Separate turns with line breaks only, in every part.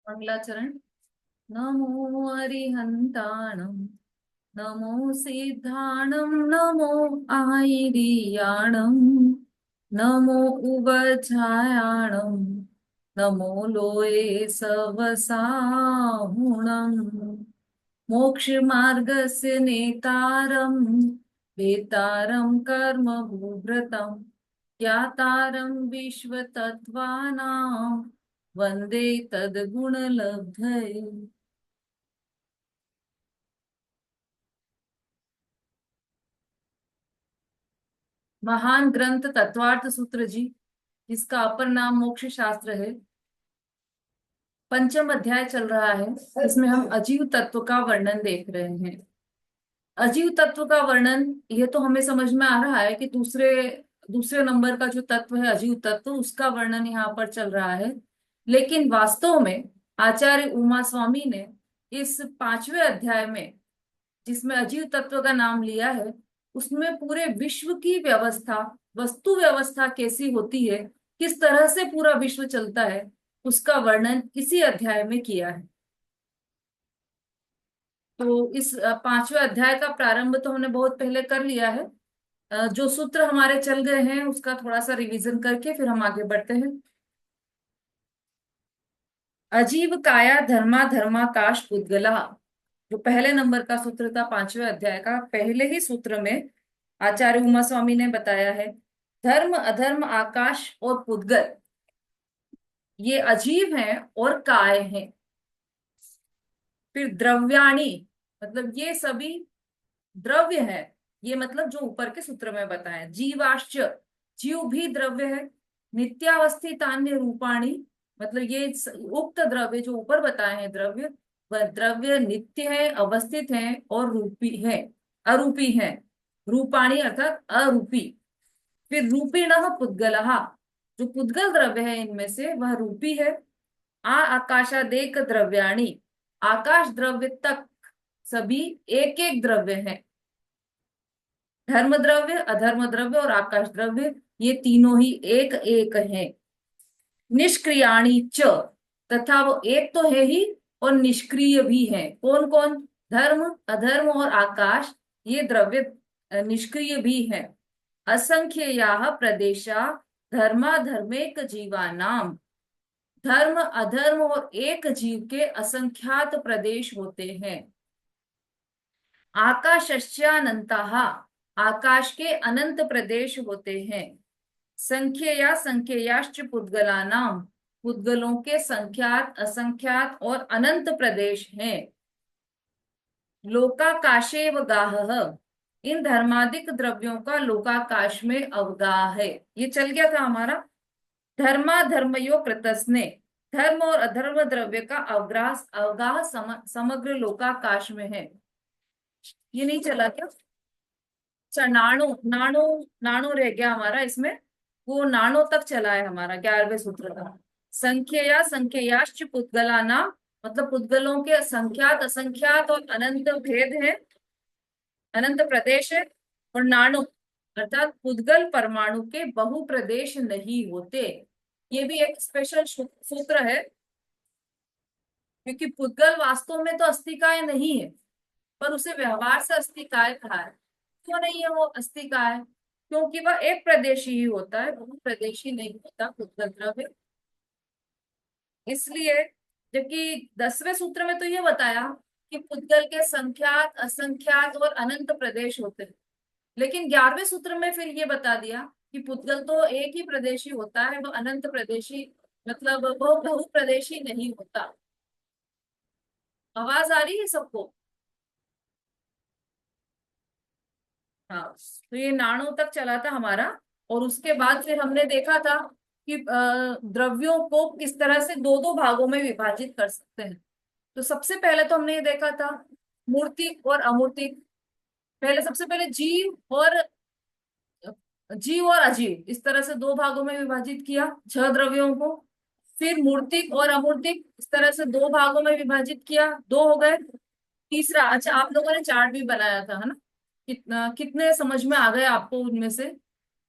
मंगलाचरण। नमो अरिहंताणं, नमो सिद्धाणं, नमो आयिरियाणं, नमो उवझायाणं, नमो लोये सवसाहुणं, मोक्षमार्गस्य नेतारं वेतारं कर्मभूभृतं ज्ञातारं विश्वतत्त्वानां वंदे तद्गुणलब्धये। महान ग्रंथ तत्वार्थ सूत्र जी, जिसका अपर नाम मोक्ष शास्त्र है, पंचम अध्याय चल रहा है। इसमें हम अजीव तत्व का वर्णन देख रहे हैं। अजीव तत्व का वर्णन, ये तो हमें समझ में आ रहा है कि दूसरे दूसरे नंबर का जो तत्व है अजीव तत्व, उसका वर्णन यहाँ पर चल रहा है। लेकिन वास्तव में आचार्य उमा स्वामी ने इस पांचवें अध्याय में, जिसमें अजीव तत्व का नाम लिया है, उसमें पूरे विश्व की व्यवस्था, वस्तु व्यवस्था कैसी होती है, किस तरह से पूरा विश्व चलता है, उसका वर्णन इसी अध्याय में किया है। तो इस पांचवें अध्याय का प्रारंभ तो हमने बहुत पहले कर लिया है। जो सूत्र हमारे चल गए हैं उसका थोड़ा सा रिवीजन करके फिर हम आगे बढ़ते हैं। अजीव काया धर्मा धर्माकाश पुद्गला, जो पहले नंबर का सूत्र था पांचवें अध्याय का, पहले ही सूत्र में आचार्य उमा स्वामी ने बताया है, धर्म अधर्म आकाश और पुद्गल ये अजीव हैं और काय हैं। फिर द्रव्याणी, मतलब ये सभी द्रव्य है। ये मतलब जो ऊपर के सूत्र में बताया, जीवाश्च, जीव भी द्रव्य है। नित्यावस्थितान्य रूपाणी, मतलब ये उक्त द्रव्य जो ऊपर बताए हैं द्रव्य, वह द्रव्य नित्य है, अवस्थित है और रूपी है, अरूपी है। रूपाणी अर्थात अरूपी। फिर रूपिणः पुद्गलः, जो पुद्गल द्रव्य है इनमें से वह रूपी है। आकाशादेक द्रव्याणी, आकाश द्रव्य तक सभी एक एक द्रव्य है। धर्म द्रव्य, अधर्म द्रव्य और आकाश द्रव्य, ये तीनों ही एक एक हैं। निष्क्रियाणी च, तथा वो एक तो है ही और निष्क्रिय भी है। कौन कौन? धर्म, अधर्म और आकाश, ये द्रव्य निष्क्रिय भी है। असंख्ययाः प्रदेशा धर्माधर्मेक जीवानाम, धर्म अधर्म और एक जीव के असंख्यात प्रदेश होते हैं। आकाशस्यानंताः, आकाश के अनंत प्रदेश होते हैं। संख्यया संख्ययाश्च पुद्गलानाम, पुद्गलों के संख्यात असंख्यात और अनंत प्रदेश हैं। लोकाकाशेव गाहः, इन धर्मादिक द्रव्यों का लोकाकाश में अवगाह है। ये चल गया था हमारा। धर्मा धर्मयो कृतस्ने, धर्म और अधर्म द्रव्य का अवगाह अवगाह समग्र लोकाकाश में है। ये नहीं चला क्या? अच्छा, नाणु नाणु, नाणु रह गया हमारा इसमें। वो नाणु तक चला है हमारा 11वें सूत्र का। संख्यया संख्ययाश्च पुद्गला नाम, मतलब पुद्गलों के संख्यात असंख्यात और अनंत भेद है, अनंत प्रदेश है। और नाणु अर्थात पुद्गल परमाणु के बहु प्रदेश नहीं होते। ये भी एक स्पेशल सूत्र है, क्योंकि पुद्गल वास्तव में तो अस्थिकाय नहीं है, पर उसे व्यवहार से अस्थिकाय कहा है। क्यों नहीं है वो अस्थिकाय? क्योंकि वह एक प्रदेशी ही होता है, बहु प्रदेशी नहीं होता पुद्गल द्रव्य। इसलिए, जबकि 10वें सूत्र में तो ये बताया कि पुद्गल के संख्यात असंख्यात और अनंत प्रदेश होते हैं, लेकिन 11वें सूत्र में फिर ये बता दिया कि पुद्गल तो एक ही प्रदेशी होता है, वो अनंत प्रदेशी, मतलब वो बहु प्रदेशी नहीं होता। आवाज आ रही है सबको? हाँ। तो ये नाणु तक चला था हमारा। और उसके बाद फिर हमने देखा था कि द्रव्यों को किस तरह से दो दो भागों में विभाजित कर सकते हैं। तो सबसे पहले तो हमने ये देखा था मूर्तिक और अमूर्तिक। पहले सबसे पहले जीव और अजीव, इस तरह से दो भागों में विभाजित किया 6 द्रव्यों को। फिर मूर्तिक और अमूर्तिक, इस तरह से दो भागों में विभाजित किया, 2 हो गए। तीसरा, अच्छा आप लोगों ने चार्ट भी बनाया था, है ना? कितने समझ में आ गए आपको उनमें से?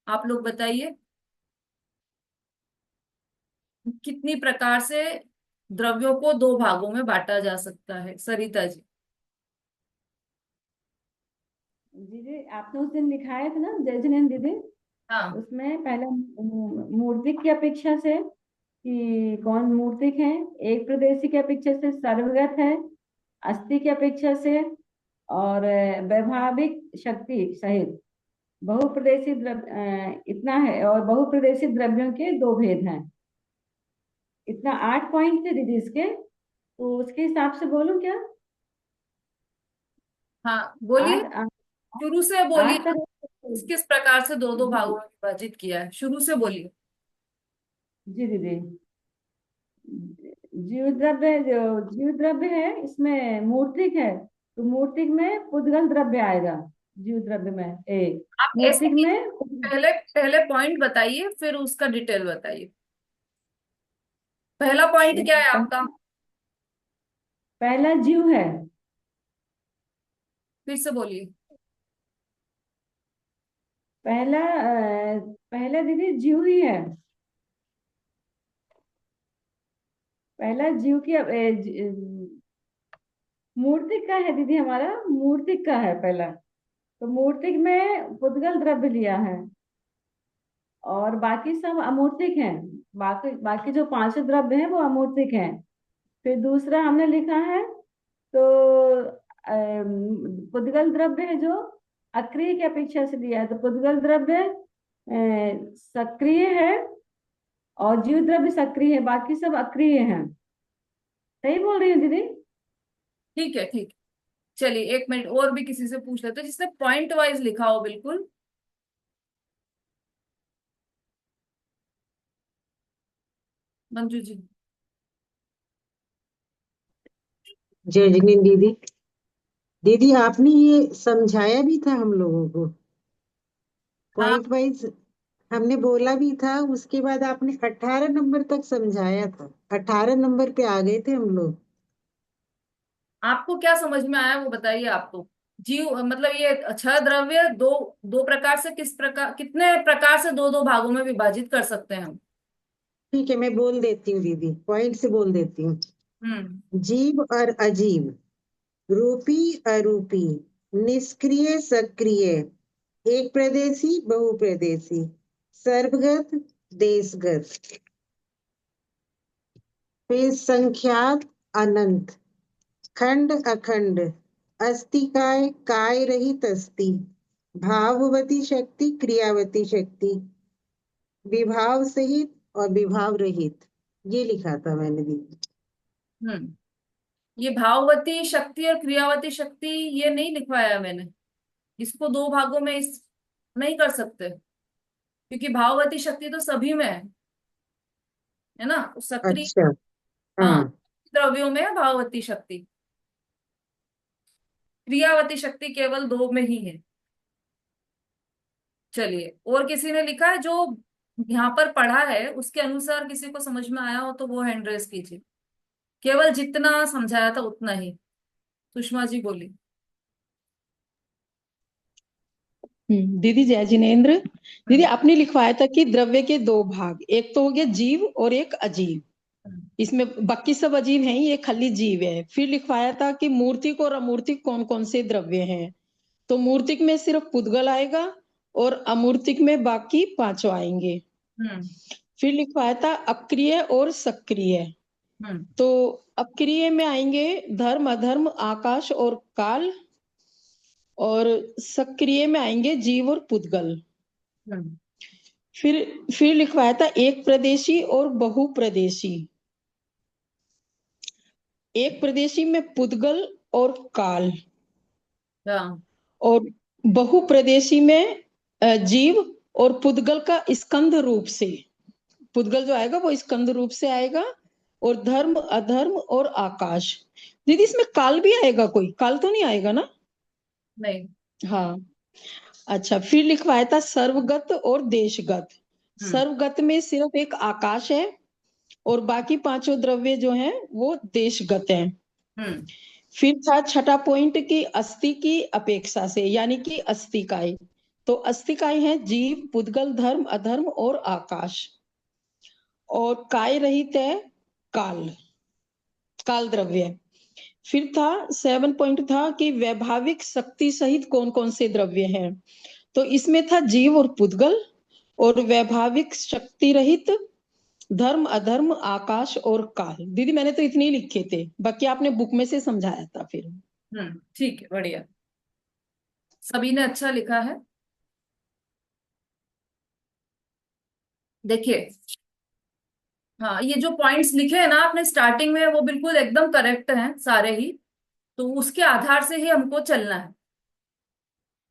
आप लोग बताइए, कितनी प्रकार से द्रव्यों को दो भागों में बांटा जा सकता है? सरिता जी।
जी जी, आपने उस दिन लिखाया था ना जय जिनेन्द्र दीदी,
हाँ
उसमें पहला मूर्तिक की अपेक्षा से कि कौन मूर्तिक है, एक प्रदेशी की अपेक्षा से सर्वगत है, अस्थि की अपेक्षा से, और वैभाविक शक्ति सहित बहुप्रदेशी द्रव्य इतना है, और बहुप्रदेशी द्रव्यों के दो भेद हैं। इतना 8 पॉइंट थे दीदी इसके, तो उसके हिसाब से बोलूं क्या?
हाँ, बोलिए।
8
शुरू से बोलिए।
8 का
किस प्रकार से दो दो भागों
जी
में विभाजित किया है, शुरू से बोलिए।
जी दीदी। जीव द्रव्य, जो जीव द्रव्य है इसमें मूर्तिक है, तो मूर्तिक में पुद्गल द्रव्य आएगा। जीव द्रव्य में
आप ऐसे
मूर्तिक
कीजिए,
में
पहले पहले पॉइंट बताइए, फिर उसका डिटेल बताइए। पहला पॉइंट क्या है आपका?
पहला जीव है।
फिर से बोलिए।
पहला दीदी जीव ही है। पहला जीव की मूर्तिक का है दीदी, हमारा मूर्तिक का है पहला। तो मूर्तिक में पुद्गल द्रव्य लिया है, और बाकी सब अमूर्तिक हैं। बाकी बाकी जो पांचों द्रव्य हैं वो अमूर्तिक हैं। फिर दूसरा हमने लिखा है, तो पुद्गल द्रव्य है जो अक्रिय की अपेक्षा से लिया है, तो पुद्गल द्रव्य सक्रिय है, और जीव द्रव्य सक्रिय है, बाकी सब अक्रिय हैं। सही बोल रही हूँ दीदी?
ठीक है, ठीक है। चलिए, एक मिनट और भी किसी से पूछ लेते हैं जिसने पॉइंट वाइज लिखा हो बिल्कुल। मंजू जी।
जय जिनेन्द्र दीदी। दीदी आपने ये समझाया भी था हम लोगों को
हाँ,
पॉइंट वाइज। हमने बोला भी था, उसके बाद आपने 18 नंबर तक समझाया था। 18 नंबर पे आ गए थे हम लोग।
आपको क्या समझ में आया वो बताइए। आपको जीव मतलब ये छह द्रव्य दो दो प्रकार से, किस प्रकार, कितने प्रकार से दो दो भागों में विभाजित कर सकते हैं हम?
ठीक है, मैं बोल देती हूँ दीदी, पॉइंट से बोल देती हूँ।
हम्म।
जीव और अजीव, रूपी अरूपी, निष्क्रिय सक्रिय, एक प्रदेशी बहुप्रदेशी, सर्वगत देशगत, फिर संख्यात अनंत, खंड अखंड, अस्थिकाय काय रहित अस्थि, भाववती शक्ति क्रियावती शक्ति, विभाव सहित और विभाव रहित। ये लिखा था मैंने दीदी।
हम्म। ये भाववती शक्ति और क्रियावती शक्ति ये नहीं लिखवाया मैंने। इसको दो भागों में इस नहीं कर सकते, क्योंकि भाववती शक्ति तो सभी में है ना, तो सक्रिय।
अच्छा।
हाँ,
हाँ।
द्रव्यों में है भाववती शक्ति। क्रियावती शक्ति केवल दो में ही है। चलिए, और किसी ने लिखा है जो यहाँ पर पढ़ा है उसके अनुसार किसी को समझ में आया हो तो वो हैंड रेस कीजिए। केवल जितना समझाया था उतना ही। सुषमा जी बोली।
दीदी जय जिनेन्द्र। दीदी
हम्म।
आपने लिखवाया था कि द्रव्य के दो भाग, एक तो हो गया जीव और एक अजीव।
हम्म।
इसमें बाकी सब अजीव हैं, ये खाली जीव है। फिर लिखवाया था कि मूर्तिक और अमूर्तिक कौन कौन से द्रव्य हैं। तो मूर्तिक में सिर्फ पुद्गल आएगा, और अमूर्तिक में बाकी पांचों आएंगे।
हम्म।
फिर लिखवाया था अक्रिय और सक्रिय।
हम्म।
तो अक्रिय में आएंगे धर्म अधर्म आकाश और काल, और सक्रिय में आएंगे जीव और पुद्गल।
हम्म।
फिर फिर लिखवाया था एक प्रदेशी और बहुप्रदेशी। एक प्रदेशी में पुद्गल और काल,
हाँ।
और बहुप्रदेशी में जीव और पुद्गल का स्कंद रूप से। पुद्गल जो आएगा वो स्कंद रूप से आएगा, और धर्म अधर्म और आकाश। दीदी इसमें काल भी आएगा? कोई काल तो नहीं आएगा ना?
नहीं।
हाँ। अच्छा, फिर लिखवाया था सर्वगत और देशगत।
हम्म।
सर्वगत में सिर्फ एक आकाश है, और बाकी पांचों द्रव्य जो हैं वो देशगत हैं।
हम्म।
फिर था छठा पॉइंट की अस्थि की अपेक्षा से, यानी कि अस्थिकाय। तो अस्थिकाय है जीव पुद्गल धर्म अधर्म और आकाश, और काय रहित है काल। काल द्रव्य। फिर था 7 पॉइंट था कि वैभाविक शक्ति सहित कौन कौन से द्रव्य हैं। तो इसमें था जीव और पुद्गल, और वैभाविक शक्ति रहित धर्म अधर्म आकाश और काल। दीदी मैंने तो इतने ही लिखे थे, बाकी आपने बुक में से समझाया था फिर।
ठीक है, बढ़िया, सभी ने अच्छा लिखा है। देखिए, हाँ, ये जो पॉइंट्स लिखे हैं ना आपने स्टार्टिंग में, वो बिल्कुल एकदम करेक्ट हैं सारे ही। तो उसके आधार से ही हमको चलना है।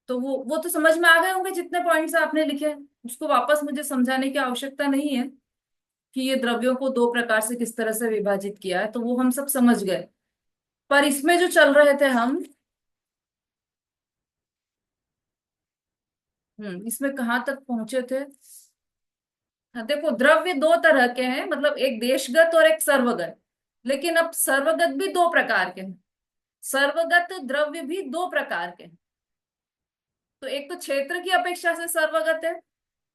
तो वो तो समझ में आ गए होंगे जितने पॉइंट्स आपने लिखे हैं। उसको वापस मुझे समझाने की आवश्यकता नहीं है कि ये द्रव्यों को दो प्रकार से किस तरह से विभाजित किया है, तो वो हम सब समझ गए। पर इसमें जो चल रहे थे हम, इसमें कहाँ तक पहुंचे थे? हाँ, देखो, द्रव्य दो तरह के हैं, मतलब एक देशगत और एक सर्वगत। लेकिन अब सर्वगत भी दो प्रकार के हैं। सर्वगत द्रव्य भी दो प्रकार के हैं। तो एक तो क्षेत्र की अपेक्षा से सर्वगत है,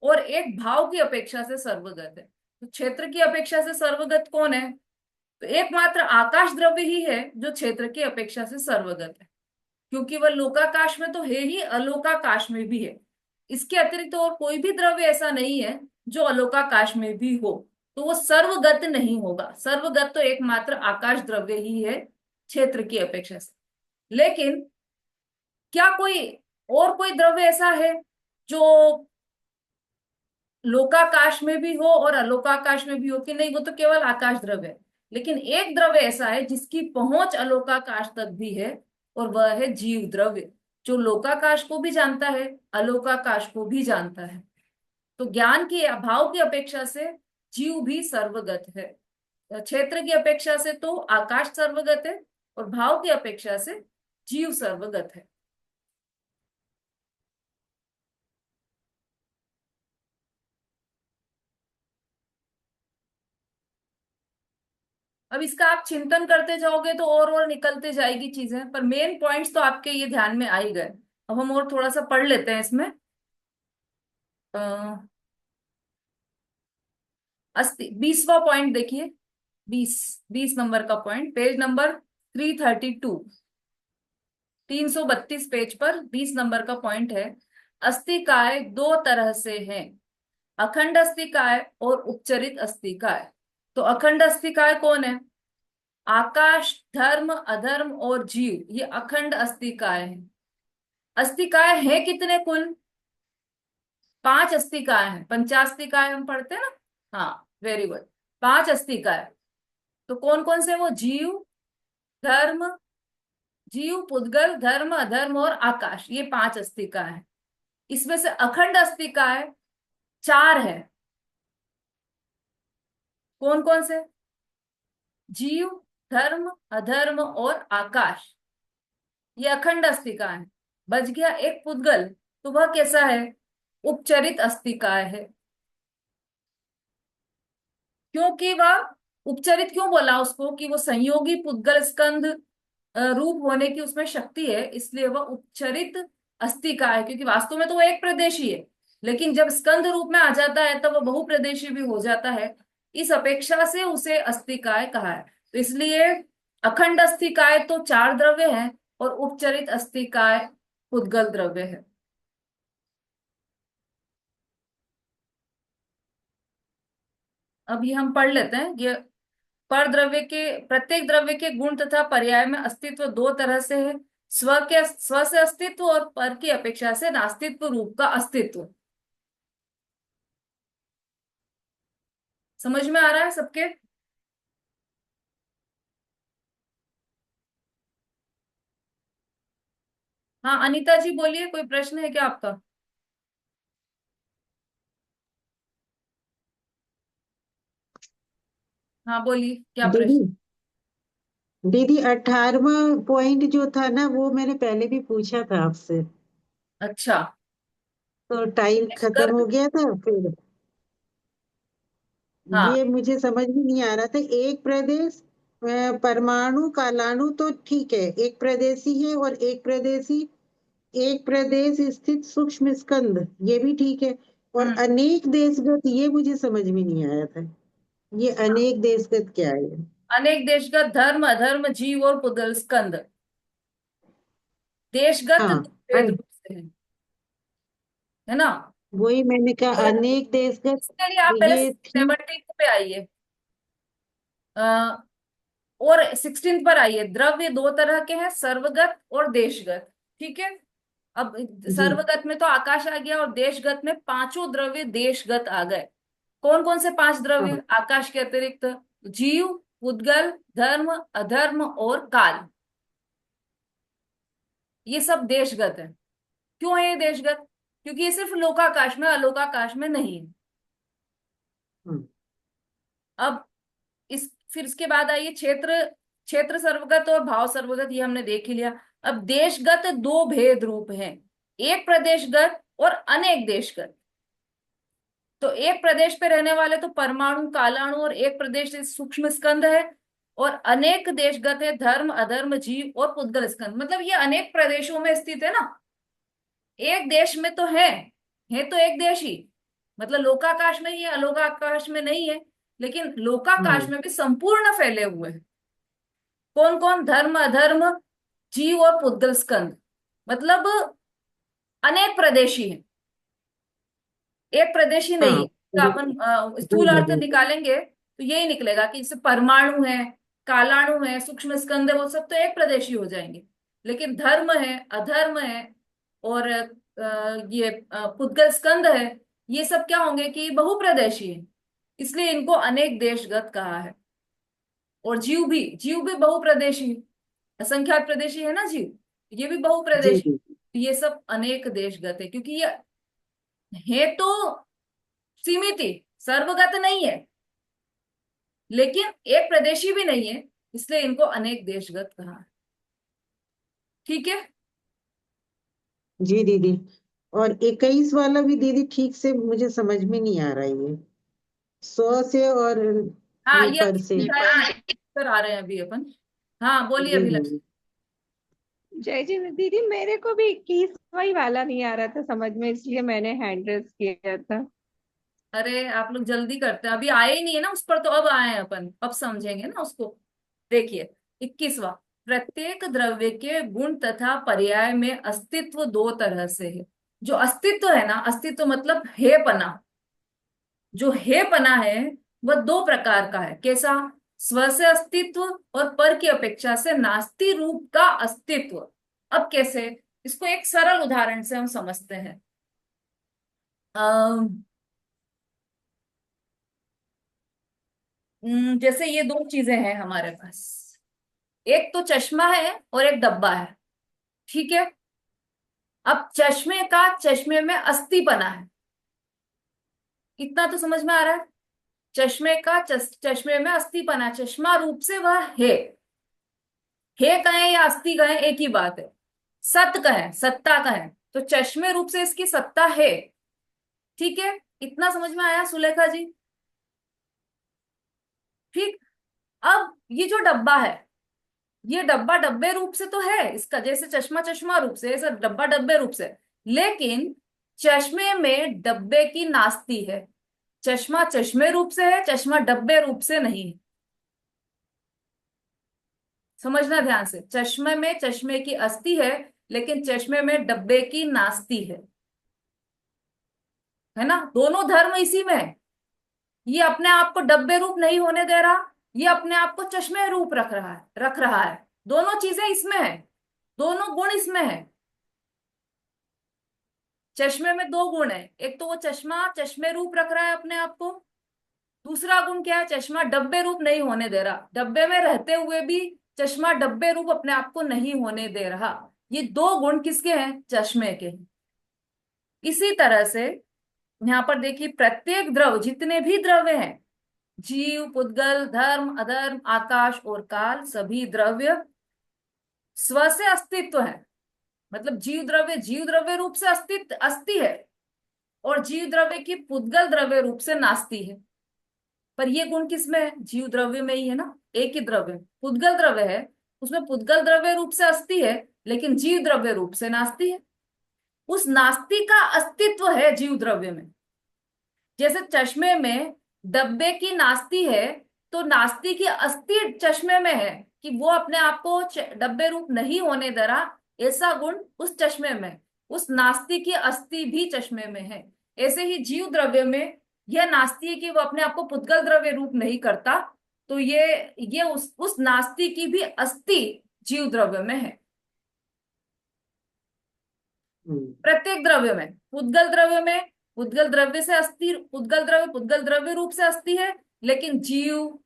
और एक भाव की अपेक्षा से सर्वगत है। तो क्षेत्र की अपेक्षा से सर्वगत कौन है? तो एकमात्र आकाश द्रव्य ही है जो क्षेत्र की अपेक्षा से सर्वगत है, क्योंकि वह लोकाकाश में तो है ही, अलोकाकाश में भी है। इसके अतिरिक्त और कोई भी द्रव्य ऐसा नहीं है जो अलोकाकाश में भी हो। तो वो सर्वगत नहीं होगा। सर्वगत तो एकमात्र आकाश द्रव्य ही है क्षेत्र की अपेक्षा से। लेकिन क्या कोई और कोई द्रव्य ऐसा है जो लोकाकाश में भी हो और अलोकाकाश में भी हो? कि नहीं, वो तो केवल आकाश द्रव्य है। लेकिन एक द्रव्य ऐसा है जिसकी पहुंच अलोकाकाश तक भी है, और वह है जीव द्रव्य, जो लोकाकाश को भी जानता है, अलोकाकाश को भी जानता है। तो ज्ञान के अभाव की अपेक्षा से जीव भी सर्वगत है। क्षेत्र की अपेक्षा से तो आकाश सर्वगत है, और भाव की अपेक्षा से जीव सर्वगत है। अब इसका आप चिंतन करते जाओगे तो और निकलते जाएगी चीजें, पर मेन पॉइंट्स तो आपके ये ध्यान में आ ही गए। अब हम और थोड़ा सा पढ़ लेते हैं इसमें। अः 20वां पॉइंट देखिए। 20 नंबर का पॉइंट, पेज नंबर 332, 332 पेज पर 20 नंबर का पॉइंट है। अस्थिकाय दो तरह से हैं, अखंड अस्थिकाय और उपचरित अस्थिकाय। तो अखंड अस्थिकाय कौन है? आकाश, धर्म, अधर्म और जीव, ये अखंड अस्थिकाय है। अस्थिकाय है कितने कुल? 5 अस्थिकाय हैं। पंचास्थिकाय हम पढ़ते हैं ना। हाँ, वेरी गुड। 5 अस्थिकाय। तो कौन कौन से? वो जीव, धर्म, जीव, पुद्गल, धर्म, अधर्म और आकाश, ये 5 अस्थिकाय हैं। इसमें से अखंड अस्थिकाय 4 है। कौन कौन से? जीव, धर्म, अधर्म और आकाश, ये अखंड अस्थिकाय है। बच गया एक पुद्गल, तो वह कैसा है? उपचरित अस्थिकाय है। क्योंकि वह उपचरित क्यों बोला उसको? कि वो संयोगी पुद्गल स्कंध रूप होने की उसमें शक्ति है, इसलिए वह उपचरित अस्थिकाय है। क्योंकि वास्तव में तो वो एक प्रदेशी है, लेकिन जब स्कंध रूप में आ जाता है तो वह बहुप्रदेशी भी हो जाता है। इस अपेक्षा से उसे अस्थिकाय कहा है। तो इसलिए अखंड अस्थिकाय तो 4 द्रव्य हैं, और उपचरित अस्थिकाय पुद्गल द्रव्य है। अब ये हम पढ़ लेते हैं। ये पर द्रव्य के, प्रत्येक द्रव्य के गुण तथा पर्याय में अस्तित्व दो तरह से है। स्व से अस्तित्व, और पर की अपेक्षा से नास्तित्व रूप का अस्तित्व। समझ में आ रहा है सबके? हाँ, अनीता जी बोलिए, कोई प्रश्न है क्या आपका? हाँ, बोलिए, क्या
दीदी
प्रश्न?
दीदी 18वां पॉइंट जो था ना, वो मैंने पहले भी पूछा था आपसे,
अच्छा।
तो टाइम खत्म
गर्ग।
हो गया था फिर।
हाँ।
ये मुझे समझ में नहीं आ रहा था। एक प्रदेश परमाणु कालाणु तो ठीक है, एक प्रदेशी है, और एक प्रदेशी, एक प्रदेश स्थित सूक्ष्म स्कंद, ये भी ठीक है। और
हम्म।
अनेक देशगत, ये मुझे समझ में नहीं आया था। ये अनेक देशगत क्या है?
अनेक देशगत, धर्म अधर्म, जीव और पुद्गल स्कंद। देशगत
हाँ,
दो भेद रूप से है ना।
वही मैंने कहा,
और
अनेक देशगत।
इसके लिए आप पहले
ये थी।
17 पे आइए, और 16 पर आइए। द्रव्य दो तरह के हैं, सर्वगत और देशगत। ठीक है। अब
जी।
सर्वगत में तो आकाश आ गया, और देशगत में पांचों द्रव्य देशगत आ गए। कौन कौन से पांच
हाँ।
द्रव्य आकाश के अतिरिक्त? जीव, पुद्गल, धर्म, अधर्म और काल। ये सब देशगत है। क्यों है ये देशगत? क्योंकि ये सिर्फ लोकाकाश में, अलोकाकाश में नहीं है।
हम्म।
अब फिर इसके बाद आइए क्षेत्र। क्षेत्र सर्वगत और भाव सर्वगत, ये हमने देख ही लिया। अब देशगत दो भेद रूप हैं, एक प्रदेशगत और अनेक देशगत। तो एक प्रदेश पे रहने वाले तो परमाणु, कालाणु, और एक प्रदेश सूक्ष्म स्कंद है। और अनेक देशगत है, धर्म अधर्म, जीव और पुद्गल स्कंद। मतलब ये अनेक प्रदेशों में स्थित है ना। एक देश में तो है तो एक देश ही, मतलब लोकाकाश में ही है, अलोकाकाश में नहीं है। लेकिन लोकाकाश
हम्म।
में भी संपूर्ण फैले हुए हैं। कौन कौन? धर्म अधर्म, जीव और पुद्गल स्कंद। मतलब अनेक प्रदेशी है, एक प्रदेशी नहीं है।
हाँ।
तो
जी।
अपन
जी
स्थूल अर्थ
दीदी।
निकालेंगे तो यही निकलेगा कि जैसे परमाणु है, कालाणु है, सूक्ष्म स्कंद है, वो सब तो एक प्रदेशी हो जाएंगे। लेकिन धर्म है, अधर्म है, और ये पुद्गल स्कंद है, ये सब क्या होंगे कि बहुप्रदेशी है। इसलिए इनको अनेक देशगत कहा है। और जीव भी बहुप्रदेशी है, असंख्यात प्रदेशी है ना जीव, ये भी
जी
बहुप्रदेशी।
दीदी।
ये सब अनेक देशगत है, क्योंकि ये है तो सीमित ही, सर्वगत नहीं है, लेकिन एक प्रदेशी भी नहीं है। इसलिए इनको अनेक देशगत कहा है। ठीक है।
जी दीदी। और 21 वाला भी दीदी ठीक से मुझे समझ में नहीं आ रहा है ये, स्व से और
हाँ,
ये
ये
पर से।
पर आ रहे हैं अभी अपन। हाँ, बोलिए
जी
अभिलाष।
दीदी।
जय जी दीदी, मेरे को भी 21वां वाला नहीं आ रहा था समझ में, इसलिए मैंने हैंड रेस किया था।
अरे आप लोग जल्दी करते हैं, अभी आए ही नहीं है ना उस पर, तो अब आए हैं अपन, अब समझेंगे ना उसको। देखिए, 21वां। प्रत्येक द्रव्य के गुण तथा पर्याय में अस्तित्व दो तरह से है। जो अस्तित्व है ना, अस्तित्व मतलब हेपना, जो हेपना है वह दो प्रकार का है। कैसा? स्व से अस्तित्व और पर की अपेक्षा से नास्ति रूप का अस्तित्व। अब कैसे? इसको एक सरल उदाहरण से हम समझते हैं। जैसे ये दो चीजें हैं हमारे पास, एक तो चश्मा है और एक डब्बा है। ठीक है। अब चश्मे में अस्थिपना है, इतना तो समझ में आ रहा है। चश्मे में अस्थिपना, चश्मा रूप से वह है कहें या अस्थि कहें एक ही बात है। सत कहें, सत्ता कहें, तो चश्मे रूप से इसकी सत्ता है। ठीक है, इतना समझ में आया सुलेखा जी? ठीक। अब ये जो डब्बा है, ये डब्बा डब्बे रूप से तो है इसका, जैसे चश्मा चश्मा रूप से, ऐसा डब्बा डब्बे रूप से। लेकिन चश्मे में डब्बे की नास्ती है। चश्मा चश्मे रूप से है, चश्मा डब्बे रूप से नहीं है। समझना ध्यान से, चश्मे में चश्मे की अस्थि है, लेकिन चश्मे में डब्बे की नास्ती है ना। दोनों धर्म इसी में है। ये अपने आप को डब्बे रूप नहीं होने दे रहा, ये अपने आप को चश्मे रूप रख रहा है। दोनों चीजें इसमें है, दोनों गुण इसमें है। चश्मे में दो गुण है, एक तो वो चश्मा चश्मे रूप रख रहा है अपने आप को। दूसरा गुण क्या है? चश्मा डब्बे रूप नहीं होने दे रहा, डब्बे में रहते हुए भी चश्मा डब्बे रूप अपने आप को नहीं होने दे रहा। ये दो गुण किसके हैं? चश्मे के हैं। इसी तरह से यहाँ पर देखिए, प्रत्येक द्रव, जितने भी द्रव्य हैं, जीव, पुद्गल, धर्म, अधर्म, आकाश और काल, सभी द्रव्य स्व से अस्तित्व है। मतलब जीव द्रव्य रूप से अस्तित्व अस्थि है, और जीव द्रव्य की पुद्गल द्रव्य रूप से नास्ती है। पर ये गुण किसमें है? जीव द्रव्य में ही है ना। एक ही द्रव्य पुद्गल द्रव्य है, उसमें पुद्गल द्रव्य रूप से अस्थि है, लेकिन जीव द्रव्य रूप से नास्ती है। उस नास्ती का अस्तित्व है जीव द्रव्य में। जैसे चश्मे में डब्बे की नास्ती है, तो नास्ती की अस्थि चश्मे में है कि वो अपने आप को डब्बे रूप नहीं होने दे रहा, ऐसा गुण उस चश्मे में, उस नास्ती की अस्थि भी चश्मे में है। ऐसे ही जीव द्रव्य में यह नास्ती है कि वो अपने आप को पुद्गल द्रव्य रूप नहीं करता, तो ये उस नास्ती की भी अस्थि जीव द्रव्य में है। प्रत्येक द्रव्य में, पुद्गल द्रव्य से अस्थि, पुद्गल द्रव्य रूप से अस्थि है, लेकिन जीव,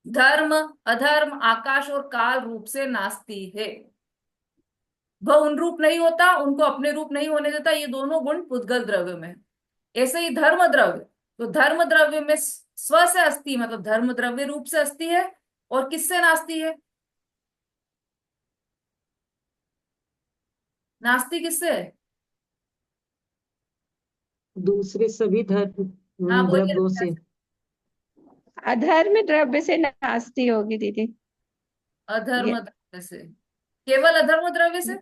धर्म, अधर्म, आकाश और काल रूप से नास्ती है। वह उन रूप नहीं होता, उनको अपने रूप नहीं होने देता, ये दोनों गुण पुद्गल द्रव्य में। ऐसे ही धर्म द्रव्य, तो धर्म द्रव्य में स्व से अस्थि, मतलब धर्म द्रव्य रूप से अस्थि है, और किससे नास्ती है? नास्ती किससे है?
दूसरे सभी
हाँ बोलिए
द्रव्यों से।
अधर्म द्रव्य से नास्ती होगी दीदी।
अधर्म
ये
द्रव्य से, केवल अधर्म द्रव्य से?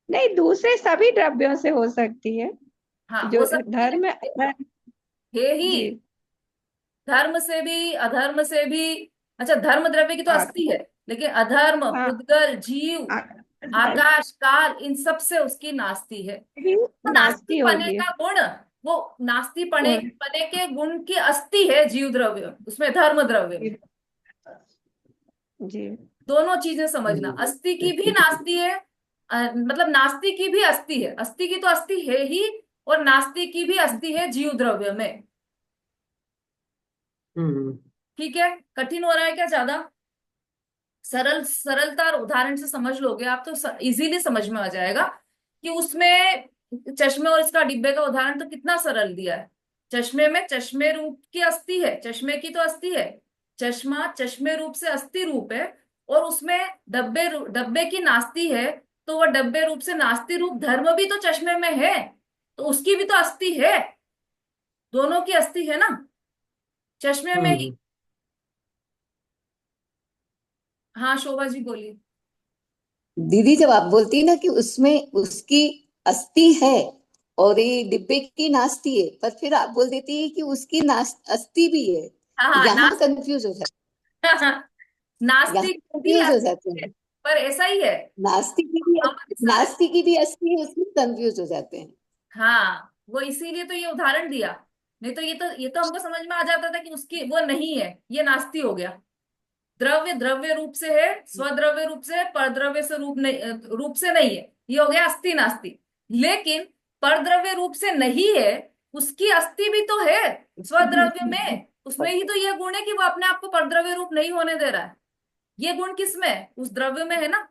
नहीं, दूसरे सभी द्रव्यों से हो सकती है।
हाँ हो
जो
सकती
धर्म अधर्म।
है ही,
जी।
धर्म से भी अधर्म से भी। अच्छा, धर्म द्रव्य की तो
और
अस्थि है, लेकिन अधर्म,
हाँ,
पुद्गल, जीव,
अधर्म
आकाश, काल, इन सब से उसकी नास्ती है।
भी
तो नास्ती
नास्ती
पने
होगी।
का गुण, वो नास्ती पने
गुण।
पने के गुण की अस्थि है जीव द्रव्य, उसमें धर्म द्रव्य में।
जी।
दोनों चीजें समझना, अस्थि की भी नास्ती है, मतलब नास्ती की भी अस्थि है, अस्थि की तो अस्थि है ही, और नास्ती की भी अस्थि है जीव द्रव्य में।
हम्म
ठीक है, कठिन हो रहा है क्या ज्यादा? सरलता और उदाहरण से समझ लोगे आप तो इजीली समझ में आ जाएगा कि उसमें चश्मे और इसका डिब्बे का उदाहरण तो कितना सरल दिया है। चश्मे में चश्मे रूप की अस्थि है, चश्मे की तो अस्थि है, चश्मा चश्मे रूप से अस्थि रूप है, और उसमें डब्बे की नास्ती है, तो वह डब्बे रूप से नास्ती रूप धर्म भी तो चश्मे में है, तो उसकी भी तो अस्थि है, दोनों की अस्थि है ना चश्मे में ही।
हम्म
हाँ शोभा जी बोलिए।
दीदी जब आप बोलती है ना कि उसमें उसकी अस्थि है और ये डिब्बे की नास्ती है, पर फिर आप बोल देती है कि उसकी अस्थि भी है।
हाँ हाँ,
यहाँ कंफ्यूज हो जाते यहाँ
नास्तिक भी
कंफ्यूज हो जाते
अस्थि है,
हैं।
पर ऐसा ही है।
नास्तिक की भी
हमारे सारे,
नास्तिक की भी अस्थि है, उसमें कंफ्यूज हो जाते हैं।
हाँ वो इसीलिए तो ये उदाहरण दिया, नहीं तो ये तो हमको समझ में आ जाता था कि उसकी वो नहीं है, ये नास्ती हो गया। द्रव्य द्रव्य रूप से है, स्वद्रव्य रूप से है, परद्रव्य से रूप से नहीं है, ये हो गया अस्थि नास्ति। लेकिन परद्रव्य रूप से नहीं है, उसकी अस्थि भी तो है स्वद्रव्य में, उसमें ही तो यह गुण है कि वो अपने आप को परद्रव्य रूप नहीं होने दे रहा है। ये गुण किसमें है? उस द्रव्य में है ना,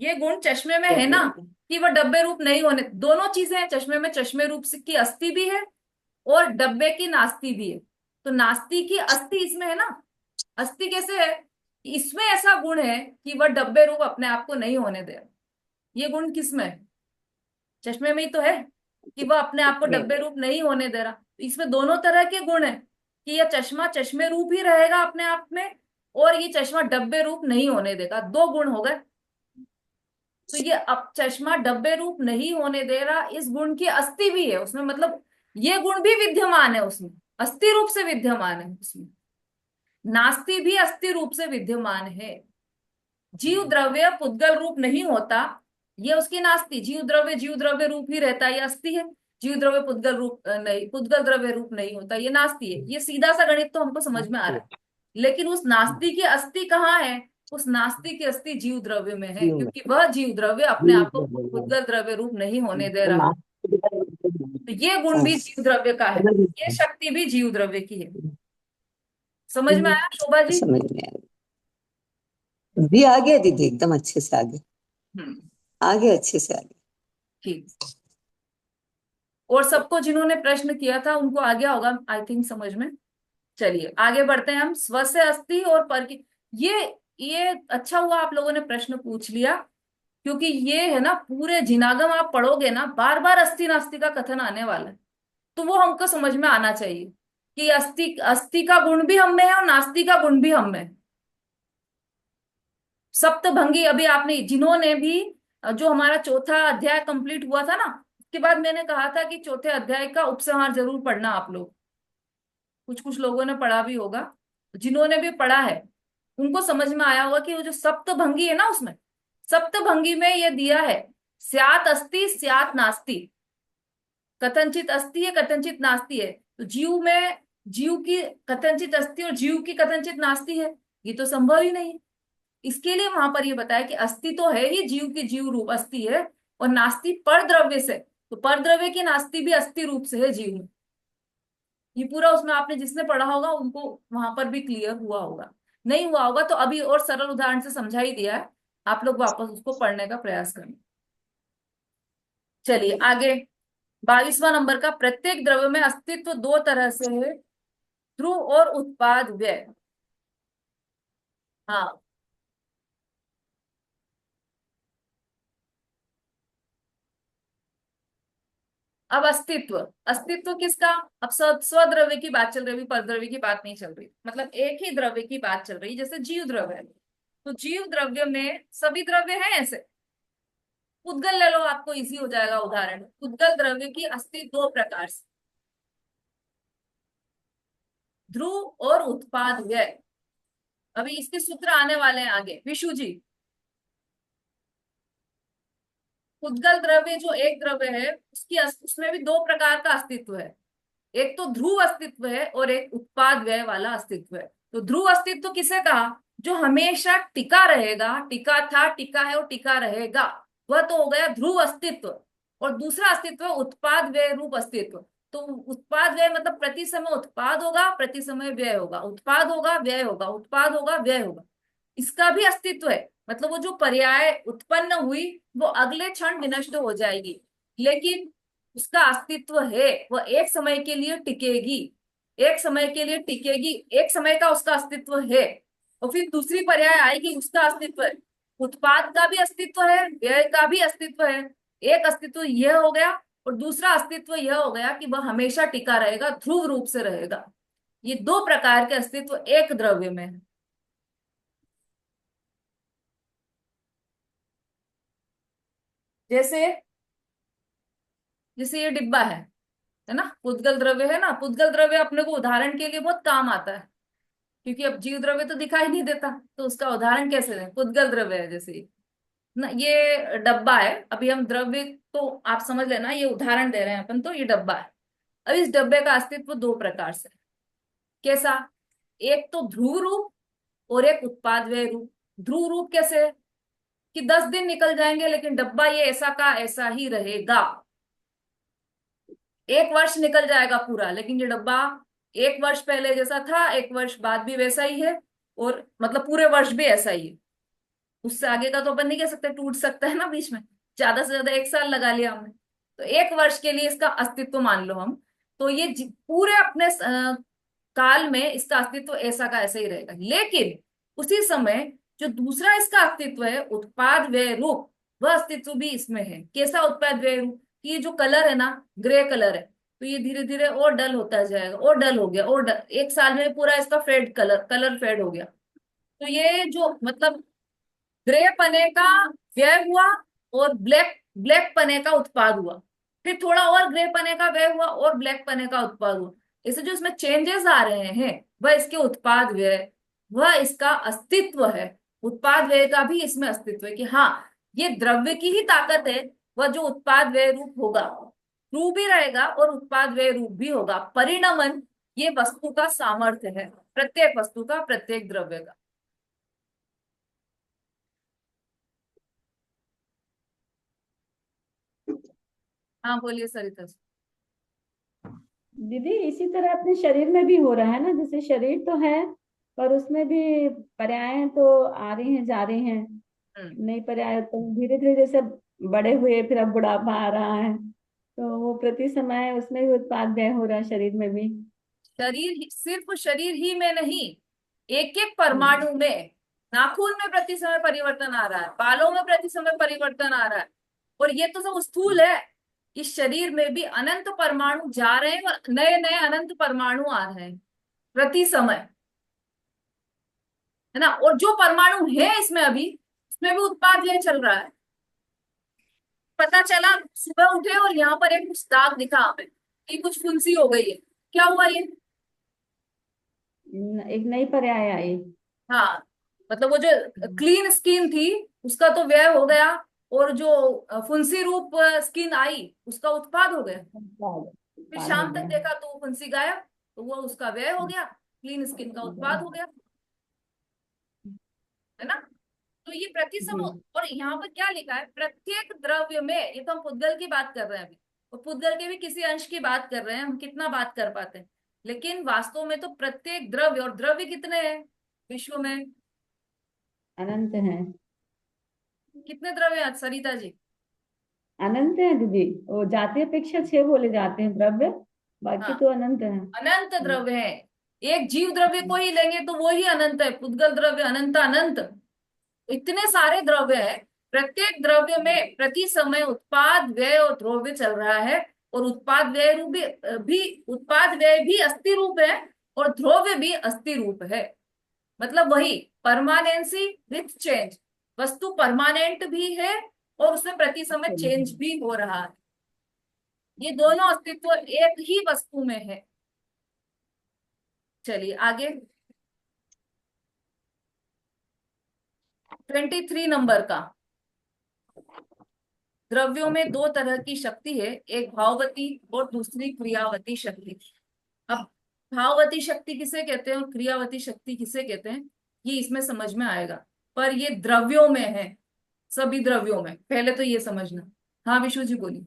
ये गुण चश्मे में है ना, कि वह डब्बे रूप नहीं होने, दोनों चीजें हैं, चश्मे में चश्मे रूप की अस्थि भी है, और डब्बे की नास्ती भी है। तो नास्ती की अस्थि इसमें है ना, अस्थि कैसे है? इसमें ऐसा गुण है कि वह डब्बे रूप अपने आप को नहीं होने दे। ये गुण किसमें है? चश्मे में ही तो है कि वह अपने आप को डब्बे रूप नहीं होने दे रहा। इसमें दोनों तरह के गुण है कि यह चश्मा चश्मे रूप ही रहेगा अपने आप में, और ये चश्मा डब्बे रूप नहीं होने देगा, दो गुण हो गए। तो ये अब चश्मा डब्बे रूप नहीं होने दे रहा, इस गुण की अस्थि भी है उसमें, मतलब ये गुण भी विद्यमान है उसमें, अस्थि रूप से विद्यमान है उसमें, नास्ति भी अस्थि रूप से विद्यमान है। जीव द्रव्य पुद्गल रूप नहीं होता, ये उसकी नास्ति, जीव द्रव्य रूप ही रहता है, ये अस्थि है। जीव द्रव्य पुद्गल रूप नहीं, पुद्गल द्रव्य रूप नहीं होता, ये नास्ति है। ये सीधा सा गणित तो हमको समझ में आ रहा है, लेकिन उस नास्ति की अस्थि कहाँ है? उस नास्ति की अस्थि जीव द्रव्य में है, क्योंकि वह जीव द्रव्य अपने आप को पुद्गल द्रव्य रूप नहीं होने दे रहा। तो ये गुण भी जीव द्रव्य का है, ये शक्ति भी जीव द्रव्य की है। समझ में आया शोभा जी?
समझ में आ गया जी, आ गया दीदी, एकदम अच्छे से आगे
हम्म,
आगे अच्छे से आगे।
ठीक। और सबको जिन्होंने प्रश्न किया था उनको आ गया होगा आई थिंक समझ में। चलिए आगे बढ़ते हैं हम, स्व से अस्थि और पर की। ये अच्छा हुआ आप लोगों ने प्रश्न पूछ लिया, क्योंकि ये है ना, पूरे जिनागम आप पढ़ोगे ना, बार बार अस्थि नास्ति का कथन आने वाला है, तो वो हमको समझ में आना चाहिए कि अस्थि अस्थि का गुण भी हम में है और नास्ति का गुण भी हम में है। सप्तभंगी, अभी आपने जिन्होंने भी जो हमारा चौथा अध्याय कंप्लीट हुआ था ना, उसके बाद मैंने कहा था कि चौथे अध्याय का उपसंहार जरूर पढ़ना आप लोग। कुछ कुछ लोगों ने पढ़ा भी होगा, जिन्होंने भी पढ़ा है उनको समझ में आया होगा कि वो जो सप्तभंगी है ना, उसमें सप्तभंगी में ये दिया है स्यात् अस्ति स्यात् नास्ति, कथनचित अस्ति है कथनचित नास्ति है। तो जीव में जीव की कथनचित अस्ति और जीव की कथनचित नास्ति है, ये तो संभव ही नहीं है। इसके लिए वहां पर ये बताया कि अस्ति तो है ही, जीव की जीव रूप अस्ति है, और नास्ति पर द्रव्य से, तो पर द्रव्य की नास्ति भी अस्ति रूप से है जीव में। ये पूरा उसमें आपने जिसने पढ़ा होगा उनको वहां पर भी क्लियर हुआ होगा, नहीं हुआ होगा तो अभी और सरल उदाहरण से समझा ही दिया है, आप लोग वापस उसको पढ़ने का प्रयास करें। चलिए आगे, 22वां नंबर का, प्रत्येक द्रव्य में अस्तित्व दो तरह से है, ध्रुव और उत्पाद व्यय। हाँ, अब अस्तित्व, अस्तित्व किसका, अब स्वद्रव्य की बात चल रही है, परद्रव्य की बात नहीं चल रही, मतलब एक ही द्रव्य की बात चल रही है, जैसे जीव द्रव्य है, तो जीव द्रव्य में सभी द्रव्य हैं ऐसे। उद्गल ले लो, आपको इजी हो जाएगा उदाहरण। उद्गल द्रव्य की अस्तित्व दो प्रकार से, ध्रुव और उत्पाद व्यय। अभी इसके सूत्र आने वाले हैं आगे, विशु जी। उद्गल द्रव्य जो एक द्रव्य है उसकी उसमें भी दो प्रकार का अस्तित्व है, एक तो ध्रुव अस्तित्व है और एक उत्पाद व्यय वाला अस्तित्व है। तो ध्रुव अस्तित्व किसे कहा, जो हमेशा टिका रहेगा, टिका था, टिका है और टिका रहेगा, वह तो हो गया ध्रुव अस्तित्व। और दूसरा अस्तित्व है उत्पाद व्यय रूप अस्तित्व। तो उत्पाद व्यय मतलब प्रति समय उत्पाद होगा, प्रति समय व्यय होगा, उत्पाद होगा व्यय होगा, उत्पाद होगा व्यय होगा, इसका भी अस्तित्व है। मतलब वो जो पर्याय उत्पन्न हुई वो अगले क्षण विनष्ट हो जाएगी, लेकिन उसका अस्तित्व है, वह एक समय के लिए टिकेगी, एक समय के लिए टिकेगी, एक समय का उसका अस्तित्व है। और फिर दूसरी पर्याय आएगी, उसका अस्तित्व है, उत्पाद का भी अस्तित्व है, व्यय का भी अस्तित्व है। एक अस्तित्व यह हो गया और दूसरा अस्तित्व यह हो गया कि वह हमेशा टिका रहेगा, ध्रुव रूप से रहेगा। ये दो प्रकार के अस्तित्व एक द्रव्य में है। जैसे जैसे ये डिब्बा है ना, पुद्गल द्रव्य है ना, पुद्गल द्रव्य अपने को उदाहरण के लिए बहुत काम आता है, क्योंकि अब जीव द्रव्य तो दिखाई नहीं देता, तो उसका उदाहरण कैसे दें, पुद्गल द्रव्य है। जैसे ना ये डब्बा है, अभी हम द्रव्य तो आप समझ लेना, ये उदाहरण दे रहे हैं अपन, तो ये डब्बा है। अब इस डब्बे का अस्तित्व दो प्रकार से, कैसा, एक तो ध्रुव रूप और एक उत्पाद व्यय रूप। ध्रुव रूप कैसे, कि 10 दिन निकल जाएंगे लेकिन डब्बा ये ऐसा का ऐसा ही रहेगा, 1 वर्ष निकल जाएगा पूरा, लेकिन ये डब्बा 1 वर्ष पहले जैसा था 1 वर्ष बाद भी वैसा ही है, और मतलब पूरे वर्ष भी ऐसा ही है। उससे आगे का तो अपन नहीं कह सकते, टूट सकता है ना बीच में, ज्यादा से ज्यादा 1 साल लगा लिया हमने, तो 1 वर्ष के लिए इसका अस्तित्व मान लो हम, तो ये पूरे अपने काल में इसका अस्तित्व ऐसा का ऐसा ही रहेगा। लेकिन उसी समय जो दूसरा इसका अस्तित्व है उत्पाद व्यय रूप, वह अस्तित्व भी इसमें है। कैसा उत्पाद व्यय रूप, कि ये जो कलर है ना, ग्रे कलर है, तो ये धीरे धीरे और डल होता जाएगा, और डल हो गया, और डल, 1 साल में पूरा इसका फेड कलर फेड हो गया। तो ये जो मतलब ग्रे पने का व्यय हुआ और ब्लैक ब्लैक पने का उत्पाद हुआ, फिर थोड़ा और ग्रे पने का व्यय हुआ और ब्लैक पने का उत्पाद हुआ। इसे जो इसमें चेंजेस आ रहे हैं वह इसके उत्पाद व्यय, वह इसका अस्तित्व है। उत्पाद व्यय का भी इसमें अस्तित्व है कि हाँ, ये द्रव्य की ही ताकत है, वह जो उत्पाद व्यय रूप होगा, रूप भी रहेगा और उत्पाद व्यय रूप भी होगा। परिणमन ये वस्तु का सामर्थ्य है, प्रत्येक वस्तु का, प्रत्येक द्रव्य का। हाँ बोलिए सरिता जी।
दीदी इसी तरह अपने शरीर में भी हो रहा है ना, जैसे शरीर तो है पर उसमें भी पर्याय तो आ रही हैं जा रही हैं, नई पर्याय तो धीरे धीरे जैसे बड़े हुए, फिर अब बुढ़ापा आ रहा है, तो वो प्रति समय उसमें भी उत्पाद व्यय हो रहा है शरीर में भी।
सिर्फ शरीर ही में नहीं, एक एक
हम्म।
परमाणु में, नाखून में प्रति समय परिवर्तन आ रहा है, बालों में प्रति समय परिवर्तन आ रहा है, और ये तो सब स्थूल है। इस शरीर में भी अनंत परमाणु जा रहे हैं और नए नए अनंत परमाणु आ रहे हैं प्रति समय, है ना। और जो परमाणु है इसमें अभी, उसमें भी उत्पाद व्यय चल रहा है। पता चला सुबह उठे और यहाँ पर एक कुछ दाग दिखा हमें कि कुछ फुंसी हो गई है, क्या हुआ ये,
एक नई पर्याय आई।
हाँ, मतलब वो जो क्लीन स्किन थी उसका तो व्यय हो गया, और जो फुंसी रूप स्किन आई उसका उत्पाद हो गया।
उत्पाद
फिर
उत्पाद हो
शाम तक
गया।
देखा तो वो फुंसी गायब, तो वो उसका व्यय हो गया, क्लीन स्किन का उत्पाद हो गया, है ना। तो ये प्रति
जी।
समय, और यहाँ पर क्या लिखा है, प्रत्येक द्रव्य में, ये तो हम पुद्गल की बात कर रहे हैं अभी, और पुद्गल के भी किसी अंश की बात कर रहे हैं, हम कितना बात कर पाते हैं, लेकिन वास्तव में तो प्रत्येक द्रव्य, और द्रव्य कितने हैं विश्व में,
अनंत है।
कितने द्रव्य हैं सरिता जी?
अनंत है दीदी, वो जाति अपेक्षा 6 बोले जाते हैं द्रव्य, बाकी
हाँ,
तो अनंत है।
अनंत द्रव्य है। एक जीव द्रव्य को ही लेंगे तो वो ही अनंत है, पुद्गल द्रव्य अनंत अनंत, इतने सारे द्रव्य है। प्रत्येक द्रव्य में प्रति समय उत्पाद व्यय और द्रव्य चल रहा है, और उत्पाद व्यय रूप भी उत्पाद व्यय भी अस्थि रूप है, और द्रव्य भी अस्थि रूप है। मतलब वही परमानेंसी विथ चेंज, वस्तु परमानेंट भी है और उसमें प्रति समय चेंज भी हो रहा है। ये दोनों अस्तित्व एक ही वस्तु में है। चलिए आगे, 23 नंबर का, द्रव्यों में दो तरह की शक्ति है, एक भाववती और दूसरी क्रियावती शक्ति। अब भाववती शक्ति किसे कहते हैं और क्रियावती शक्ति किसे कहते हैं, ये इसमें समझ में आएगा, पर ये द्रव्यों में है, सभी द्रव्यों में, पहले तो ये समझना। हाँ विशु जी बोलिए।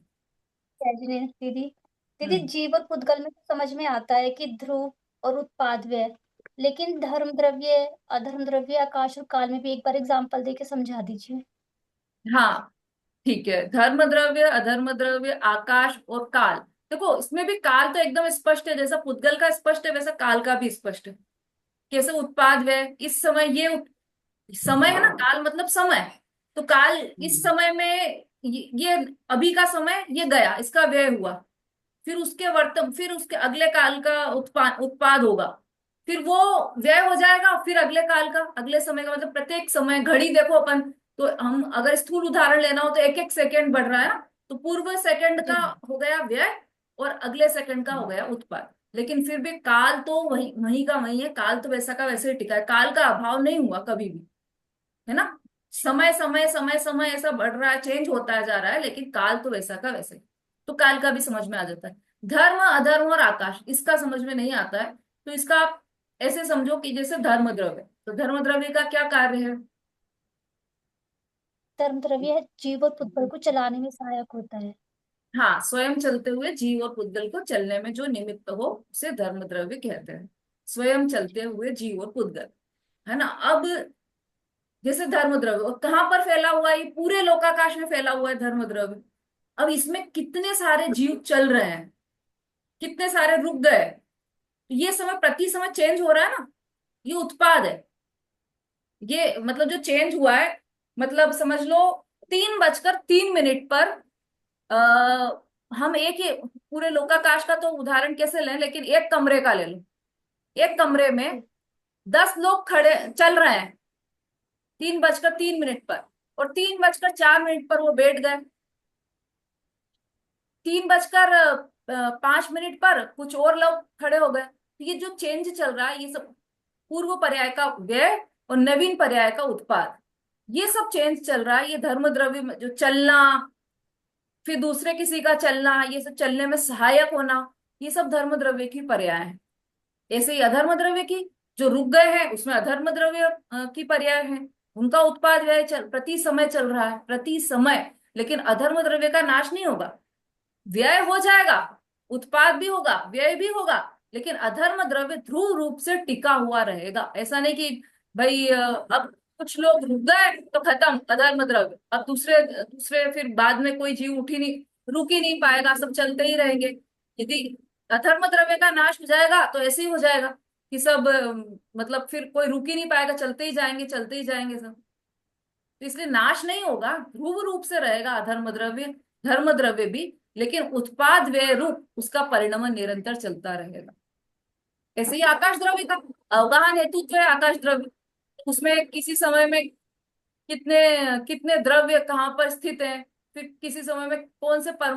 दीदी दीदी दीदी,
हम्म।
जीव और पुद्गल में तो समझ में आता है कि ध्रुव और उत्पाद व्यय, लेकिन धर्म द्रव्य, अधर्म द्रव्य, आकाश और काल में भी एक बार एग्जांपल देके समझा दीजिए।
हाँ ठीक है, धर्म द्रव्य, अधर्म द्रव्य, आकाश और काल। देखो इसमें भी काल तो एकदम स्पष्ट है, जैसा पुद्गल का स्पष्ट है वैसा काल का भी स्पष्ट है। कैसे उत्पाद व्यय, इस समय समय है ना, काल मतलब समय, तो काल इस समय में ये अभी का समय ये गया, इसका व्यय हुआ, फिर उसके अगले काल का उत्पाद उत्पाद होगा, फिर वो व्यय हो जाएगा, फिर अगले काल का, अगले समय का, मतलब प्रत्येक समय घड़ी देखो अपन, तो हम अगर स्थूल उदाहरण लेना हो तो एक एक सेकंड बढ़ रहा है ना, तो पूर्व सेकंड का हो गया व्यय और अगले सेकंड का हो गया उत्पाद। लेकिन फिर भी काल तो वही वही का वही है, काल तो वैसा का वैसे ही टिका है, काल का अभाव नहीं हुआ कभी भी, है ना। समय समय समय समय ऐसा बढ़ रहा है, चेंज होता जा रहा है, लेकिन काल तो वैसा का वैसे ही। तो काल का भी समझ में आ जाता है। धर्म अधर्म और आकाश, इसका समझ में नहीं आता है, तो इसका आप ऐसे समझो कि जैसे धर्म द्रव्य, तो धर्म द्रव्य का क्या कार्य है?
धर्म द्रव्य जीव और पुद्गल को चलाने में सहायक होता है।
हाँ, स्वयं चलते हुए जीव और पुद्गल को चलने में जो निमित्त हो उसे धर्म द्रव्य कहते हैं, स्वयं चलते हुए जीव और पुद्गल, है ना। अब जैसे धर्म द्रव्य, और कहाँ पर फैला हुआ है, ये पूरे लोकाकाश में फैला हुआ है धर्म द्रव्य। अब इसमें कितने सारे जीव चल रहे हैं, कितने सारे रुक गए, तो ये समय प्रति समय चेंज हो रहा है ना, ये उत्पाद है। ये मतलब जो चेंज हुआ है, मतलब समझ लो 3:03 पर हम एक ही पूरे लोकाकाश का तो उदाहरण कैसे लें, लेकिन एक कमरे का ले लो, एक कमरे में 10 लोग खड़े चल रहे हैं 3:03 पर, और 3:04 पर वो बैठ गए, 3:05 पर कुछ और लोग खड़े हो गए, तो ये जो चेंज चल रहा है ये सब पूर्व पर्याय का व्यय और नवीन पर्याय का उत्पाद, ये सब चेंज चल रहा है। ये धर्म द्रव्य में जो चलना, फिर दूसरे किसी का चलना, ये सब चलने में सहायक होना, ये सब धर्म द्रव्य की पर्याय है। ऐसे ही अधर्म द्रव्य की, जो रुक गए हैं उसमें अधर्म द्रव्य की पर्याय है, उनका उत्पाद व्यय प्रति समय चल रहा है, प्रति समय। लेकिन अधर्म द्रव्य का नाश नहीं होगा, व्यय हो जाएगा, उत्पाद भी होगा, व्यय भी होगा, लेकिन अधर्म द्रव्य ध्रुव रूप से टिका हुआ रहेगा। ऐसा नहीं कि भाई अब कुछ लोग रुक गए तो खत्म अधर्म द्रव्य, अब दूसरे दूसरे फिर बाद में कोई जीव उठ ही नहीं, रुक ही नहीं पाएगा, सब चलते ही रहेंगे। यदि अधर्म द्रव्य का नाश हो जाएगा तो ऐसे ही हो जाएगा कि सब मतलब फिर कोई रुक ही नहीं पाएगा, चलते ही जाएंगे, चलते ही जाएंगे सब। तो इसलिए नाश नहीं होगा, ध्रुव रूप से रहेगा अधर्म द्रव्य, धर्म द्रव्य भी, लेकिन उत्पाद व्यय रूप उसका परिणमन निरंतर चलता रहेगा। ऐसे ही आकाश द्रव्य का अवगाहन हेतुत्व है, आकाश द्रव्य, उसमें किसी समय में कितने कितने द्रव्य कहाँ पर स्थित है, फिर किसी समय में कौन से परमाणु